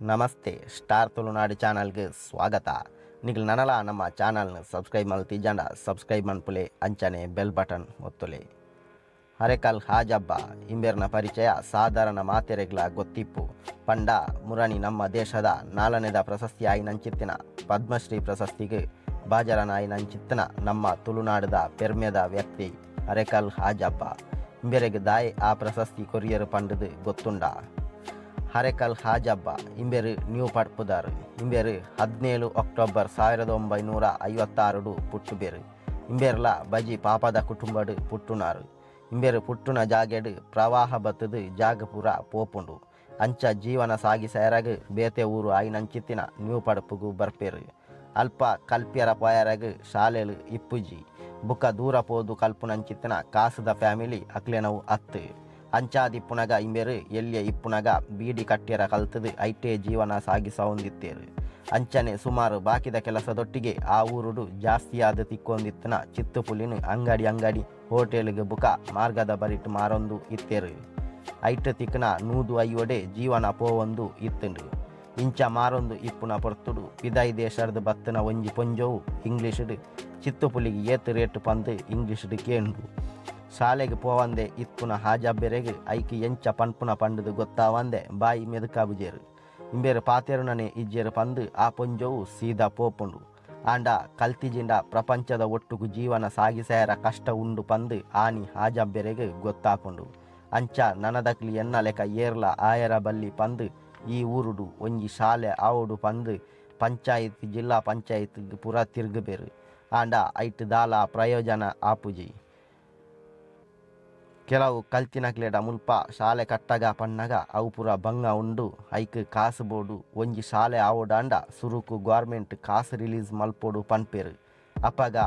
ನಮಸ್ತೆ ಸ್ಟಾರ್ ತುಳುನಾಡು ಚಾನಲ್ಗೆ ಸ್ವಾಗತ. ನಿಖಿಲ್ ನನಲ ನಮ್ಮ ಚಾನಲ್ನ ಸಬ್ಸ್ಕ್ರೈಬ್ ಮಲ್ತಿಜಂಡ ಸಬ್ಸ್ಕ್ರೈಬ್ ಮನ್ಪುಲೆ ಅಂಚನೆ ಬೆಲ್ ಬಟನ್ ಒತ್ತುಲೆ. ಹರೆಕಲ್ ಹಾಜಬ್ಬ ಇಂಬೇರ್ನ ಪರಿಚಯ ಸಾಧಾರಣ ಮಾತೆರೆಗ್ಲ ಗೊತ್ತಿಪ್ಪು ಪಂಡ ಮುರಣಿ ನಮ್ಮ ದೇಶದ ನಾಲ್ಕನೇದ ಪ್ರಶಸ್ತಿ ಆಯ್ನಂಚಿತ್ತಿನ ಪದ್ಮಶ್ರೀ ಪ್ರಶಸ್ತಿಗೆ ಬಾಜರನಾಯ್ನಂಚಿತ್ತಿನ ನಮ್ಮ ತುಳುನಾಡದ ಪೆರ್ಮೆದ ವ್ಯಕ್ತಿ ಹರೆಕಲ್ ಹಾಜಬ್ಬ ಇಂಬೇರೆಗೆ ದಾಯ್ ಆ ಪ್ರಶಸ್ತಿ ಕೊರಿಯರ್ ಪಂಡದು ಗೊತ್ತುಂಡ. ಹರೆಕಲ್ ಹಾಜಬ್ಬ ಇಂಬೇರು ನ್ಯೂ ಪಡ್ಪುದಾರು ಇಂಬೇರು 17 ಅಕ್ಟೋಬರ್ 1956 ಪುಟ್ಟುಬೇರು ಇಂಬೇರ್ಲ ಬಜಿ ಪಾಪದ ಕುಟುಂಬಡು ಪುಟ್ಟುನಾರು. ಇಂಬೇರು ಪುಟ್ಟುನ ಜಾಗೆಡು ಪ್ರವಾಹ ಬತ್ತದು ಜಾಗಪುರ ಪೋಪುಂಡು ಅಂಚ ಜೀವನ ಸಾಗಿಸೆರಗು ಬೇತೆ ಊರು ಆಯ್ನಂಚಿತ್ತಿನ ನ್ಯೂ ಪಡ್ಪುಗು ಬರ್ಪೇರು. ಅಲ್ಪ ಕಲ್ಪ್ಯರ ಪಯರಗು ಶಾಲೆಲು ಇಪ್ಪುಜಿ ಬುಕ್ಕ ದೂರ ಪೋದು ಕಲ್ಪುನಂಚಿತ್ತಿನ ಕಾಸದ ಫ್ಯಾಮಿಲಿ ಅಕ್ಲೆನವು ಅತ್ತು ಅಂಚಾದಿಪ್ಪುನಗ ಇಂಬೇರು ಎಲ್ಲಿಯ ಇಪ್ಪುನಗ ಬೀಡಿ ಕಟ್ಟಿಯರ ಕಲ್ತದು ಐಟೇ ಜೀವನ ಸಾಗಿಸೊಂದಿತ್ತೇರು. ಅಂಚನೆ ಸುಮಾರು ಬಾಕಿದ ಕೆಲಸದೊಟ್ಟಿಗೆ ಆ ಊರುಡು ಜಾಸ್ತಿಯಾದ ತಿಕ್ಕೊಂದಿತ್ತಿನ ಚಿತ್ತುಪುಲಿನ ಅಂಗಡಿ ಹೋಟೆಲ್ಗೆ ಬುಕ ಮಾರ್ಗದ ಬರಿಟ್ ಮಾರೊಂದು ಇತ್ತೇರು. ಐಟ್ ತಿಕ್ಕನ ನೂದು ಐವಡೆ ಜೀವನ ಪೋವೊಂದು ಇತ್ತುಂಡು. ಇಂಚ ಮಾರೊಂದು ಇಪ್ಪುನ ಪೊರ್ತುಡು ಪಿದೈ ದೇಶದ ಬತ್ತನ ಒಂಜಿ ಪೊಂಜೋವು ಇಂಗ್ಲೀಷುಡು ಚಿತ್ತುಪುಲಿಗೆ ಏತು ರೇಟು ಪಂದು ಇಂಗ್ಲೀಷುಡು ಕೇಂಡು. ಶಾಲೆಗೆ ಪೋವಂದೆ ಇತ್ಪುನ ಹಾಜಬ್ಬೆರೆಗೆ ಐಕಿ ಎಂಚ ಪನ್ಪುನ ಪಂಡದು ಗೊತ್ತಾವಂದೆ ಬಾಯಿ ಮೆದುಕಾಬುಜೇರು. ಇಂಬೇರು ಪಾತೆರುನನೆ ಇಜ್ಜೇರು ಪಂದು ಆ ಪೊಂಜೋವು ಸೀದಾ ಪೋಪುಂಡು. ಆಂಡ ಕಲ್ತಿಜಿಂಡ ಪ್ರಪಂಚದ ಒಟ್ಟುಗು ಜೀವನ ಸಾಗಿಸೆರ ಕಷ್ಟ ಉಂಡು ಪಂದು ಆನಿ ಹಾಜಬ್ಬೆರೆಗೆ ಗೊತ್ತಾಪುಂಡು. ಅಂಚ ನನದಕ್ಲಿ ಎನ್ನ ಲೆಕ್ಕ ಏರ್ಲ ಆಯರ ಬಲ್ಲಿ ಪಂದು ಈ ಊರುಡು ಒಂಜಿ ಶಾಲೆ ಆವಡು ಪಂದು ಪಂಚಾಯತ್ ಜಿಲ್ಲಾ ಪಂಚಾಯತ್ ಪುರ ತಿರುಗಬೇರು. ಆಂಡ ಐಟ್ ದಾಲ ಪ್ರಯೋಜನ ಆಪುಜಿ. ಕೆಲವು ಕಲ್ತಿನಕ್ಲೆಡ ಮುಲ್ಪ ಶಾಲೆ ಕಟ್ಟಗ ಪನ್ನಗ ಅವು ಪುರ ಬಂಗ ಉಂಡು ಐಕ್ ಕಾಸು ಬೋಡು ಒಂಜಿ ಶಾಲೆ ಆವೋಡಾಂಡ ಸುರುಕು ಗೌರ್ಮೆಂಟ್ ಕಾಸು ರಿಲೀಸ್ ಮಲ್ಪೋಡು ಪನ್ಪೇರು. ಅಪಗ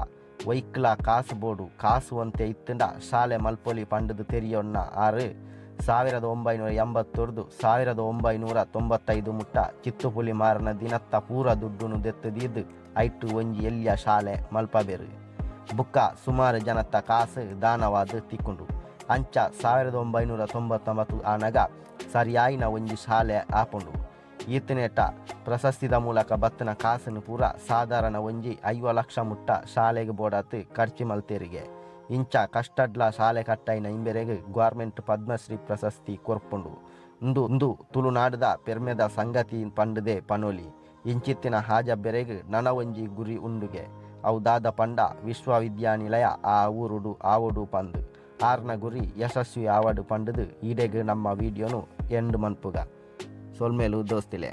ಒಯ್ಕ್ಲ ಕಾಸು ಬೋಡು ಕಾಸು ಅಂತೆ ಇತ್ತಂಡ ಶಾಲೆ ಮಲ್ಪೊಲಿ ಪಂಡದು ತೆರಿಯೊನ್ನ ಆರು 1980 1995 ಮುಟ್ಟ ಚಿತ್ತುಪುಲಿ ಮಾರನ ದಿನತ್ತ ಪೂರ ದುಡ್ಡುನು ದೆತ್ತದಿದ್ದು ಐಟು ಒಂಜಿ ಎಲ್ಲಿಯ ಶಾಲೆ ಮಲ್ಪಬೇರು. ಬುಕ್ಕ ಸುಮಾರು ಜನತ್ತ ಕಾಸು ದಾನವಾದ ತಿಕ್ಕುಂಡು. ಅಂಚ 1999 ಆನಗ ಸರಿಯಾಯಿನ ಒಂಜಿ ಶಾಲೆ ಆಪುಂಡು. ಈತನೇಟ ಪ್ರಶಸ್ತಿದ ಮೂಲಕ ಬತ್ತನ ಕಾಸನ್ನು ಪೂರ ಸಾಧಾರಣ ಒಂಜಿ 5 ಲಕ್ಷ ಮುಟ್ಟ ಶಾಲೆಗೆ ಬೋಡಾತು ಖರ್ಚು ಮಲ್ತೇರಿಗೆ. ಇಂಚ ಕಷ್ಟಡ್ಲ ಶಾಲೆ ಕಟ್ಟೈನ ಇಂಬೆರೆಗೆ ಗೌರ್ಮೆಂಟ್ ಪದ್ಮಶ್ರೀ ಪ್ರಶಸ್ತಿ ಕೊರ್ಪುಂಡು. ಉಂದು ತುಳುನಾಡದ ಪೆರ್ಮೆದ ಸಂಗತಿ ಪಂಡದೆ ಪನೋಲಿ. ಇಂಚಿತ್ತಿನ ಹಾಜಬ್ಬೆರೆಗೆ ನನ ಒಂಜಿ ಗುರಿ ಉಂಡುಗೆ ಅವು ದಾದ ಪಂಡ ವಿಶ್ವವಿದ್ಯಾನಿಲಯ ಆ ಊರುಡು ಆವಡು ಪಂದು ಆರ್ನ ಗುರಿ ಯಶಸ್ವಿ ಆವಡು ಪಂಡದು ಈಡೆಗೆ ನಮ್ಮ ವಿಡಿಯೋನು ಎಂಡ್ ಮನ್ಪುಗ ಸೊಲ್ಮೇಲು ದೋಸ್ತಿಲೆ.